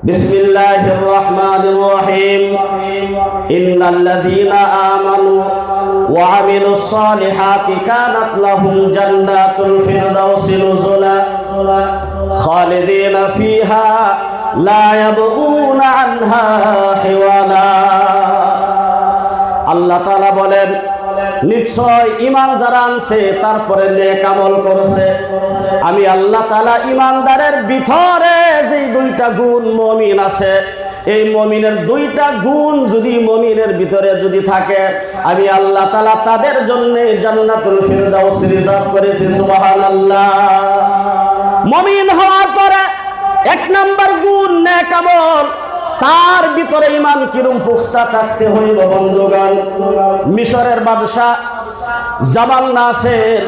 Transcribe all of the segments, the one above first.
বিসমিল্লাহির রহমানির রহিম ইন্নাল্লাযীনা আমানু ওয়া আমিলুস সালিহাতি কানাত লাহুম জান্নাতুল ফিরদাউসি নুজুলা খালিদিনা ফিহা লা ইয়াবগুনা আনহা হিওয়ালা। আল্লাহ তাআলা বলেন, নিশ্চয় ঈমান যারা আনছে তারপরে নেক আমল করেছে, আমি আল্লাহ তাআলা ঈমানদারের ভিতরে যে দুইটা গুণ মুমিন আছে, এই মুমিনের দুইটা গুণ যদি মুমিনের ভিতরে যদি থাকে, আমি আল্লাহ তাআলা তাদের জন্য জান্নাতুল ফিরদাউস রিজার্ভ করেছি। সুবহানাল্লাহ। মুমিন হওয়ার পরে এক নাম্বার গুণ নেক আমল, তার ভিতরে ঈমান কিরম পুখতা থাকতে হইব বন্ধুগণ। মিশরের বাদশা জামাল নাসের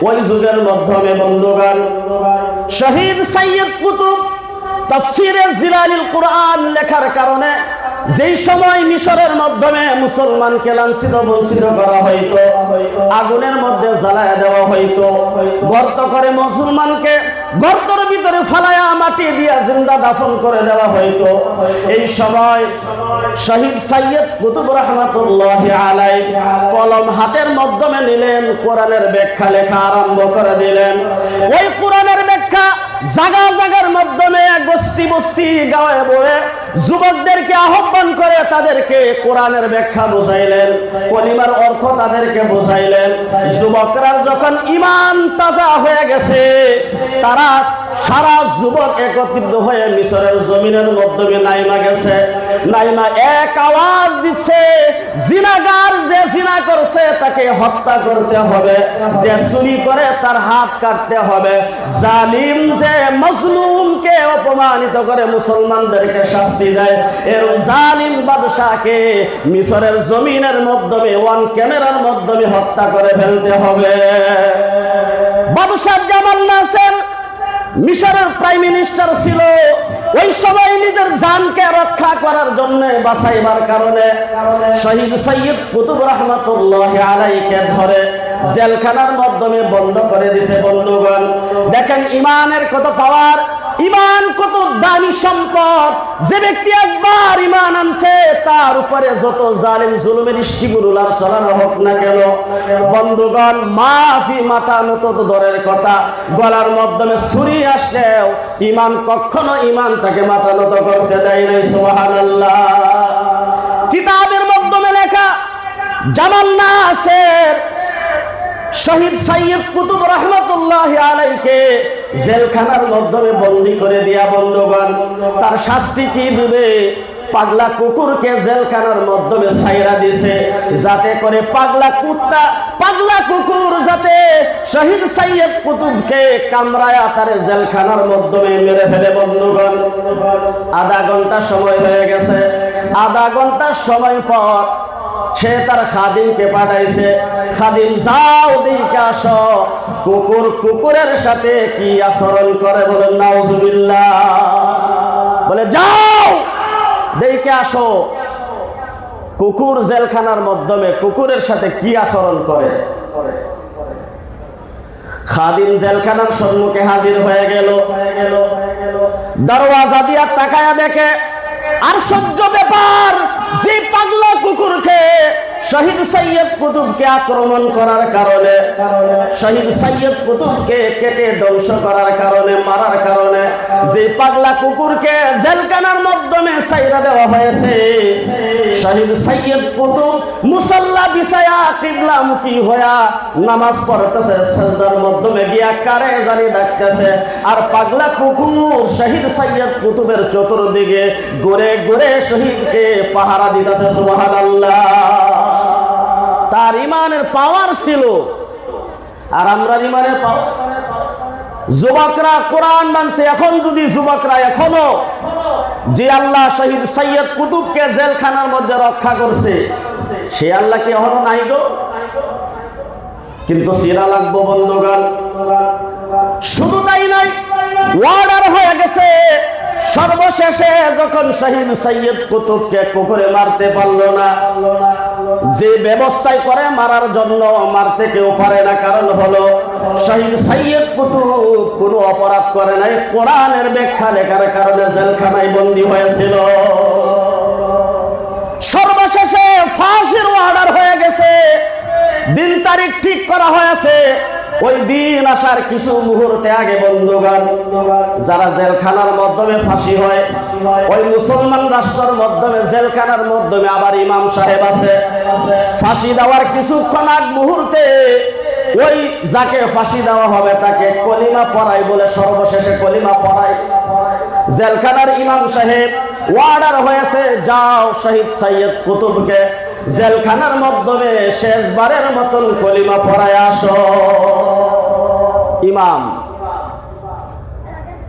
ওই যুগের মাধ্যমে বন্ধুগণ শহীদ সৈয়দ কুতুব তাফসীরে জিলালিল কুরআন লেখার কারণে যেই সময় মিশরের মাধ্যমে মুসলমানকে লাঞ্ছিত বঞ্চিত করা হইতো, আগুনের মধ্যে জ্বালায়া দেওয়া হইতো, গর্ত করে মুসলমানকে গর্তের ভিতরে ফালায়া মাটি দিয়া জিন্দা দাফন করে দেওয়া হইতো, এই সময় শহীদ সৈয়দ কুতুব রাহমাতুল্লাহি আলাইহি কলম হাতের মাধ্যমে নিলেন, কোরআনের ব্যাখ্যা লেখা আরম্ভ করে দিলেন। ওই কোরআনের ব্যাখ্যা জায়গা জায়গার মাধ্যমে বস্তি বস্তি গায়ে বয়ে যুবকদেরকে আহ্বান করে তাদেরকে কোরআনের ব্যাখ্যা বুঝাইলেন, কলিমার অর্থ তাদেরকে বুঝাইলেন। যুবকরা যখন ঈমান তাজা হয়ে গেছে, তারা সারা যুবক একত্রিত হয়ে মিশরের জমিনের মাধ্যমে নাইমা গেছে। নাইমা এক আওয়াজ দিচ্ছে, জিনাগার যে জিনা করছে তাকে হত্যা করতে হবে, যে চুরি করে তার হাত কাটতে হবে, জালিম যে মজলুমকে অপমানিত করে মুসলমানদেরকে শাস্তি দেয়, এর জালিম বাদশাকে মিশরের জমিনের মাধ্যমে ওয়ান ক্যামেরার মাধ্যমে হত্যা করে ফেলতে হবে। বাদশা জামাল নাসের মিশরের প্রাইম মিনিস্টার ছিল। ওই সময় নিজের জানকে রক্ষা করার জন্য বাঁচাইবার কারণে শহীদ সৈয়দ কুতুব রাহমাতুল্লাহি আলাইহিকে ধরে জেলখানার মাধ্যমে বন্ধ করে দিয়েছে। বন্ধুগণ দেখেন ঈমানের কত পাওয়ার, ঈমান কত দামি সম্পদ। যে ব্যক্তি একবার ঈমান আনছে, তার উপরে যত জালিম জুলুমের ইষ্টিগুলার চালানো হোক না কেন, বন্ধুগণ মাফি মাথা নত তো দরের কথা, গলার মাধ্যমে ছুরি আসলেও ঈমান কখনো ঈমানটাকে মাথা নত করতে দেয় নাই। সুবহানাল্লাহ। কিতাবের মাধ্যমে লেখা জামাল নাসের শহীদ সৈয়দ কুতুব রাহমাতুল্লাহি আলাইহিকে জেলখানার মাধ্যমে বন্দী করে দিয়া বন্ধুগণ তার শাস্তি কি দিবে? পাগলা কুকুরকে জেলখানার মাধ্যমে ছাইরা দিছে, যাতে করে পাগলা কুকুর যাতে শহীদ সৈয়দ কুতুবকে কামড়ায়া তার জেলখানার মাধ্যমে মেরে ফেলে। বন্ধুগণ আধা ঘন্টা সময় হয়ে গেছে। আধা ঘন্টার সময় পর সে তার খাদিমকে পাঠাইছে, খাদিম যাও দেখে আসো কুকুরের সাথে কি আচরণ করে। বলেন নাউজুবিল্লাহ। বলে যাও দেখে আসো কুকুর জেলখানার মাধ্যমে কুকুরের সাথে কি আচরণ করে। খাদিম জেলখানার সম্মুখে হাজির হয়ে গেল। দরওয়াজা দিয়া তাকায়া দেখে আশ্চর্য ব্যাপার, যে পাগলা কুকুরকে শহীদ সৈয়দ কুতুবকে আক্রমণ করার কারণে, শহীদ সৈয়দ কুতুবকে কেটে ধ্বংস করার কারণে, মারার কারণে যে পাগলা কুকুরকে জেলখানার মাধ্যমে ছাইরা দেওয়া হয়েছে, শহীদ সৈয়দ কুতুব মুসাল্লা বিছায়া কিবলামুখী হইয়া নামাজ পড়তেছে, সাজদার মাধ্যমে গিয়া কারে জানি ডাকতেছে, আর পাগলা কুকুর শহীদ সৈয়দ কুতুবের চতুর্দিকে ঘুরে ঘুরে শহীদকে পাহারা দিতেছে। সুবহানাল্লাহ। তার ঈমানের পাওয়ার ছিল, আর আমরা ঈমানের পাওয়ার। যুবকরা কোরআন মানছে, এখন যদি যুবকরা এখনো যে আল্লাহ শহীদ সৈয়দ কুতুবকে জেলখানার মধ্যে রক্ষা করছে, সে আল্লাহ কি এখনো নাই গো? কিন্তু সিরা লাগবো বন্ধুগণ। শুধু তাই নাই, ওয়ার্ডার হয়ে গেছে। সর্বশেষে যখন শহীদ সৈয়দ কুতুবকে কুকুরে মারতে পারলো না, যে ব্যবস্থায় করে মারার জন্য মারতে কেউ পারে না, কারণ হলো শহীদ সাইয়্যিদ কুতুব কোনো অপরাধ করে নাই, কোরআনের ব্যাখ্যা লেখার কারণে জেলখানায় বন্দী হয়েছিল। সর্বশেষে ফাঁসির অর্ডার হয়ে গেছে, দিন তারিখ ঠিক করা হয়েছে। ওই দিন আসার কিছু মুহূর্তে আগে বন্ধুগণ, যারা জেলখানার মাধ্যমে ফাঁসি হয়, ওই মুসলমান রাষ্ট্রের মাধ্যমে জেলখানার মাধ্যমে আবার ইমাম সাহেব আছে, ফাঁসি দেওয়ার কিছুক্ষণ আগ মুহূর্তে ওই যাকে ফাঁসি দেওয়া হবে তাকে কলিমা পড়াই বলে সর্বশেষে কলিমা পড়াই। জেলখানার ইমাম সাহেব অর্ডার হয়েছে, যাও শহীদ সাইয়্যিদ কুতুবকে জেলখানার মাধ্যমে শেষবারের মতন কলিমা পড়ায় আসো। ইমাম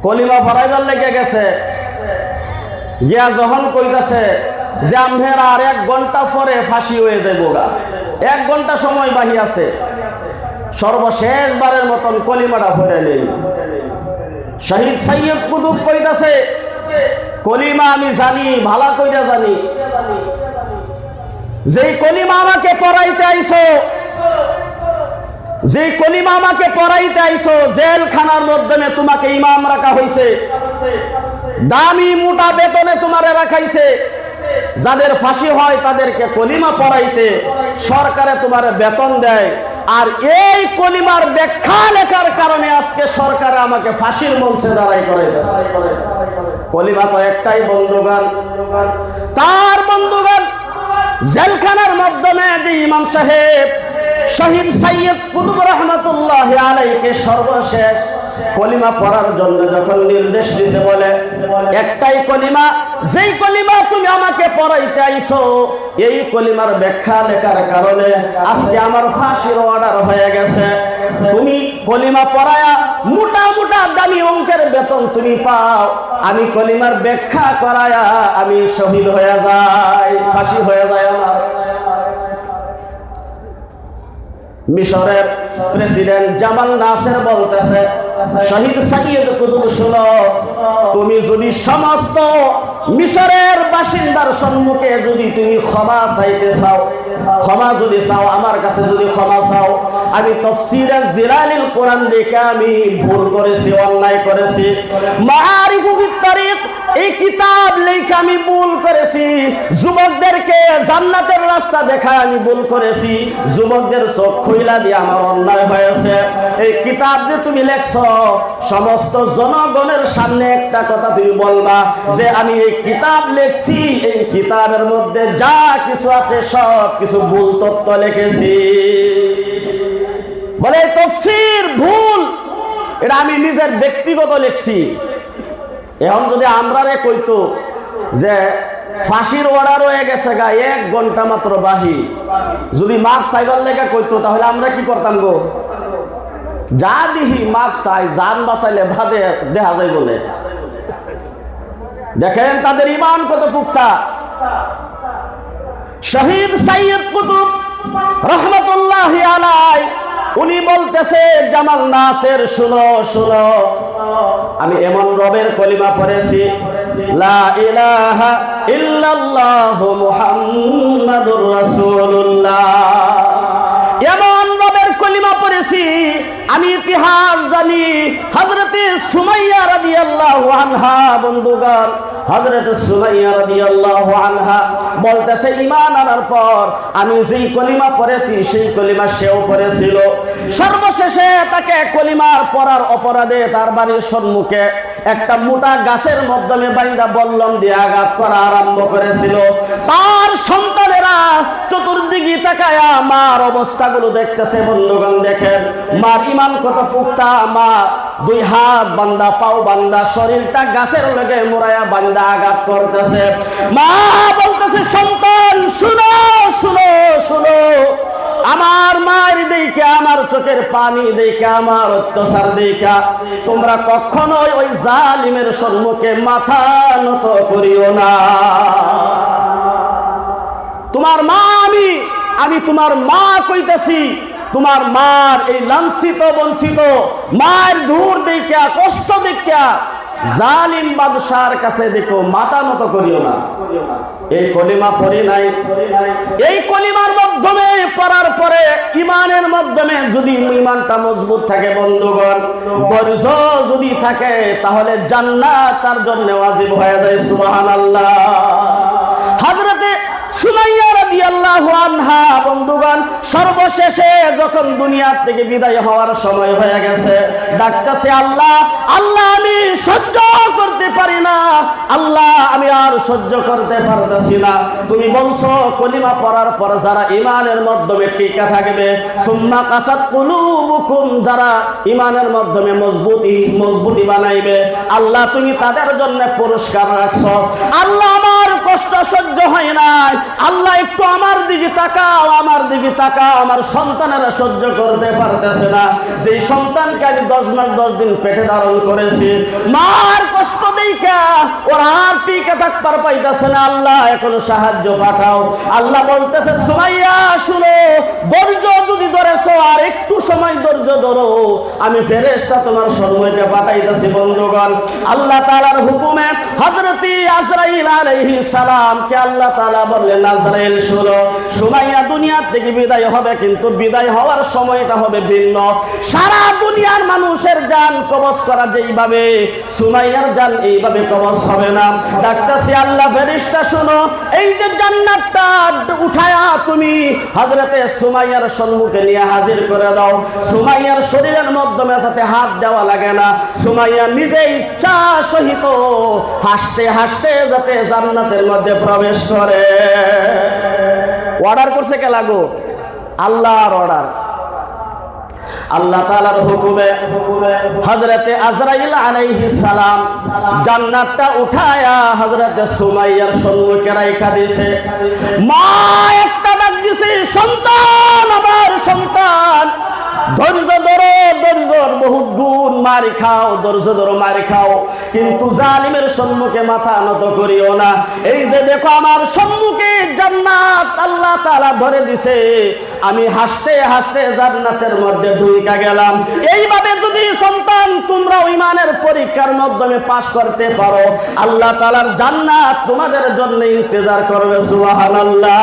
কলিমা পড়াইবার লেগে গেছে, গিয়া যখন কইতাছে যে আমহের আর 1 ঘন্টা পরে ফাঁসি হয়ে যাইব গা, 1 ঘন্টা সময় বাহি আছে, সর্বশেষবারের মতন কলিমাটা পড়ে নেই। শহীদ সাইয়্যিদ কুতুব কইতাছে, কলিমা আমি জানি, ভালো কইরা জানি, যেই কলিমা আমাকে পড়াইতে আইছো, যেই কলিমা আমাকে পড়াইতে আইছো, জেলখানার মাধ্যমে তোমাকে ইমাম রাখা হইছে, দামি মোটা বেতনে তোমারে রাখাইছে, যাদের ফাঁসি হয় তাদেরকে কলিমা পড়াইতে সরকারে তোমারে বেতন দেয়, আর এই কলিমার ব্যাখ্যা লেখার কারণে আজকে সরকারে আমাকে ফাঁসির মঞ্চে দাঁড়াই করে দিয়েছে। কলিমা তো একটাই বন্ধুগণ। তার বন্ধুগণ, জেলখানার মাধ্যমে যে ইমাম সাহেব শহীদ সাইয়্যিদ কুতুব রহমাতুল্লাহি আলাইহিকে সর্বশেষ কলিমা পড়ার জন্য যখন নির্দেশ দিয়েছে, বলে একটাই কলিমা, যেই কলিমা তুমি আমাকে পড়াইতে আইছো, এই কলিমার ব্যাখ্যা লেখার কারণে আজকে আমার ফাঁসির অর্ডার হয়ে গেছে। তুমি কলিমা পড়ায়া মোটা মোটা দামি অঙ্কের বেতন তুমি পাও, আমি কলিমার ব্যাখ্যা করায়া আমি শহীদ হয়ে যাই, ফাঁসি হয়ে যায় আমার। মিশরের প্রেসিডেন্ট জামাল নাসের বলতেছে, শহীদ সাইয়্যিদ কুতুব শুনো, তুমি যদি সমস্ত মিশরের বাসিন্দার সম্মুখে যদি তুমি ক্ষমা চাইতে চাও, ক্ষমা যদি চাও, আমার কাছে যদি ক্ষমা চাও, আমি তাফসীরে জিলালিল কোরআন দেখে আমি ভুল করেছি, অন্যায় করেছি, মাআরিফু ফিত তারিক এই কিতাব লেখা আমি ভুল করেছি, যুবকদেরকে জান্নাতের রাস্তা দেখায় আমি ভুল করেছি, যুবকদের চোখ খুইলা দিয়ে আমার অন্যায় হয়েছে, এই কিতাব যে তুমি লেখছো, সমস্ত জনগণের সামনে একটা কথা তুমি বলবা যে আমি এই কিতাব লেখছি, এই কিতাবের মধ্যে যা কিছু আছে সব কিছু ভুল তথ্য লিখেছি। বলে তাফসীর ভুল, এটা আমি নিজের ব্যক্তিগত লিখছি। এখন যদি আমরা রে কইতো যে ফাঁসির অর্ডার হয়ে গেছে গা, 1 ঘন্টা মাত্র বাহি, যদি মাপ চাইবার লেগে কইতো, তাহলে আমরা কি করতাম গো? যা দিহি মাপ চাই, জান বাঁচাইলে ভাদে দেখা যায় বলে। দেখেন তাদের ঈমান কত পুক্তা। শহীদ সাইয়্যিদ কুতুব রহমাতুল্লাহি আলাইহি উনি বলতেছে, জামাল নাসের শুনো শুনো, আমি এমন রবের কলিমা পড়েছি, লা ইলাহা ইল্লাল্লাহু মুহাম্মাদুর রাসূলুল্লাহ, এমন রবের কলিমা পড়েছি আমি ইতিহাস জানি। হযরতে সুমাইয়া রাদিয়াল্লাহু আনহা, বন্ধুগণ, হযরতে সুমাইয়া রাদিয়াল্লাহু আনহা বলতেছে, ঈমান আনার পর আমি যেই কলিমা পড়েছি সেই কলিমা সেও পড়েছিল। সর্বশেষে তাকে কলিমার পড়ার অপরাধে তার বাড়ির সম্মুখে একটা মোটা গাছের মাধ্যমে বাইন্দা বল্লম দিয়ে আঘাত করা আরম্ভ করেছিল। তার সন্তানেরা চতুর্দিকে তাকায়া মার অবস্থাগুলো দেখতেছে। বন্ধুগণ দেখেন মার ঈমান কত পুক্তা। মা 2 হাত বান্দা, পাও বান্দা, শরীরটা গাছের লগে মোড়ায়া বান্দা আঘাত করতেছে। মা বলতেছে, সন্তান শুনো শুনো শুনো, আমার মায়ের দেখে, আমার চোখের পানি দেখে, আমার অত্যাচার দেখে তোমরা কখনোই ওই জালিমের সম্মুখে মাথা নত করিও না। তোমার মা, আমি তোমার মা কইতেছি, তোমার মার এই লাঞ্ছিত বঞ্চিত মায়ের দূর দেখা, কষ্ট দেখা জালিম বাদশার কাছে দেখো মাথা নত করিও না। এই কলিমা পড়ি নাই, এই কলিমার মাধ্যমে পড়ার পরে ইমানের মাধ্যমে যদি ইমানটা মজবুত থাকে বন্ধুগণ, ধৈর্য যদি থাকে, তাহলে জান্নাত তার জন্য ওয়াজিব হয়ে যায়। সুবহানাল্লাহ। হযরতে সুমাইয়া রাদিয়াল্লাহু আনহা বন্ধুগণ সর্বশেষে যখন দুনিয়া থেকে বিদায় হওয়ার সময় হয়ে গেছে, ডাকতেছে আল্লাহ, আল্লাহ আমি সহ্য করতে পারি না, আল্লাহ আমি আর সহ্য করতে পারতেছি না। তুমি বলছো কলিমা পড়ার পর যারা ইমানের মাধ্যমে টিকে থাকবে, সুম্মা কাসাত কুলুবুকুম, যারা ইমানের মাধ্যমে মজবুতি বানাইবে, আল্লাহ তুমি তাদের জন্য পুরস্কার রাখছো। আল্লাহ আমার কষ্ট সহ্য হয় নাই, আল্লাহ একটু আমার দিকে তাকাও, আমার দিকে তাকাও। আমার সন্তানেরা সহ্য করতে পারতেছে না, যে সন্তানকে আমি 10 মাস 10 দিন পেটে ধারণ করেছি, মার কষ্ট দেখা ওরা আর টিকে থাকতে পাইতেছে না, আল্লাহ এখন সাহায্য পাঠাও। আল্লাহ বলতেছে সুমাইয়া শুনো, ধৈর্য যদি ধরেছো আর একটু সময় ধৈর্য ধরো, আমি ফেরেশতা তোমার সম্মুখে পাঠাইতেছি। বন্ধুগণ আল্লাহ তাআলার হুকুমে হযরত আজরাইল আলাইহিস সালাম কে আল্লাহ তাআলা বললেন, আজরাইল শুনো, সুমাইয়া দুনিয়া থেকে বিদায় হবে, কিন্তু বিদায় হওয়ার সময়টা হবে ভিন্ন। সারা দুনিয়ার মানুষের জান কবজ করা যেইভাবে, সুমাইয়ার জান এইভাবে কবজ হবে না। ডাকতেছি আল্লাহ ফেরেশতা শুনো, এই যে জান্নাতটা উঠায়া তুমি হযরতে সুমাইয়ার সম্মুখে নিয়ে হাজির করে দাও। সুমাইয়ার শরীরের মাধ্যমে সাথে হাত দেওয়া লাগে না, সুমাইয়া নিজে ইচ্ছা সহিত হাসতে হাসতে যাতে জান্নাতের মধ্যে প্রবেশ করে। অর্ডার করছে কে লাগো? আল্লাহর অর্ডার। আল্লাহ তাআলার হুকুমে হযরতে আজরাইল আলাইহিস সালাম জান্নাতটা উঠায়া হযরতে সুমাইয়ার সম্মুখে রাখা দিয়েছে। মা একটা ডাক দিছে, সন্তান, আমার সন্তান, ধৈর্য ধরো, ধৈর্যর বহুত গুণ, মার খাও, ধৈর্য ধরো, মার খাও, কিন্তু জালিমের সম্মুখে মাথা নত করিও না। এই যে দেখো আমার সম্মুখে জান্নাত আল্লাহ তাআলা ধরে দিছে, আমি হাসতে হাসতে জান্নাতের মধ্যে ঢুইকা গেলাম। এইভাবে যদি সন্তান তোমরা ঈমানের পরীক্ষার মাধ্যমে পাস করতে পারো, আল্লাহ তাআলার জান্নাত তোমাদের জন্য ইন্তজার করবে। সুবহানাল্লাহ।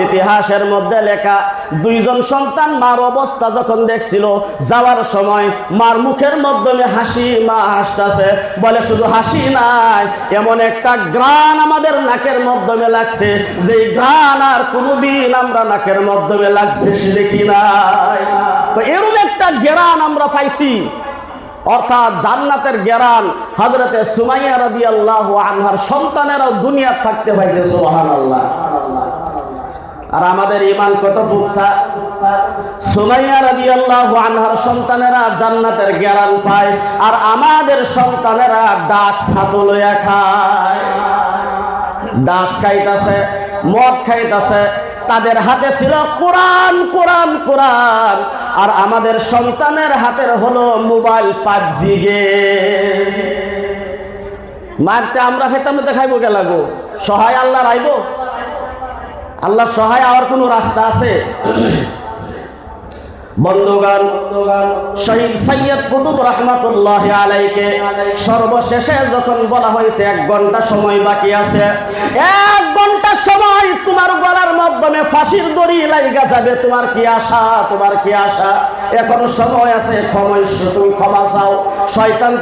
ইতিহাসের মধ্যে লেখা, 2 জন সন্তান মার অবস্থা যখন দেখছিল, যাওয়ার সময় মার মুখের মাধ্যমে হাসি, মা হাসতেছে, বলে শুধু হাসি নাই, এমন একটা ঘ্রাণ আমাদের নাকের মাধ্যমে লাগছে, যে ঘ্রাণ আর কোনোদিন আমরা নাকের মাধ্যমে লাগছে দেখি নাই। তো এরকম একটা ঘ্রাণ আমরা পাইছি, অর্থাৎ জান্নাতের ঘ্রাণ হযরতে সুমাইয়া রাদিয়াল্লাহু আনহার সন্তানেরাও দুনিয়া থাকতে পাইছে। সুবহানাল্লাহ। আর আমাদের ঈমান কত পুখতা। সুমাইয়া রাদিয়াল্লাহু আনহার সন্তানেরা জান্নাতের ঘ্রাণ পায়, আর আমাদের সন্তানেরা ডাক ছাতু লইয়া খায়, ডাক খাইতাছে, মদ খাইতাছে, তাদের হাতে ছিল কোরআন, কোরআন, কোরআন, আর আমাদের সন্তানের হাতের হলো মোবাইল, পাবজি গেম। মারতে আমরা খেতাম, দেখাইবো কে লাগো? সহায় আল্লাহ রাইবো? আল্লাহ সহায় হওয়ার কোন রাস্তা আছে? বন্ধুগণ শহীদ সৈয়দ কুতুব রহমাতুল্লাহি আলাইহিকে সর্বশেষে যখন বলা হয়েছে 1 ঘন্টা সময় বাকি আছে, 1 ঘন্টা সময় তোমার গলার মাধ্যমে ফাঁসির দড়ি লাগা যাবে, তোমার কি আশা? তোমার কি আশা? এখনো সময় আছে, তুমি ক্ষমা চাও। শয়তান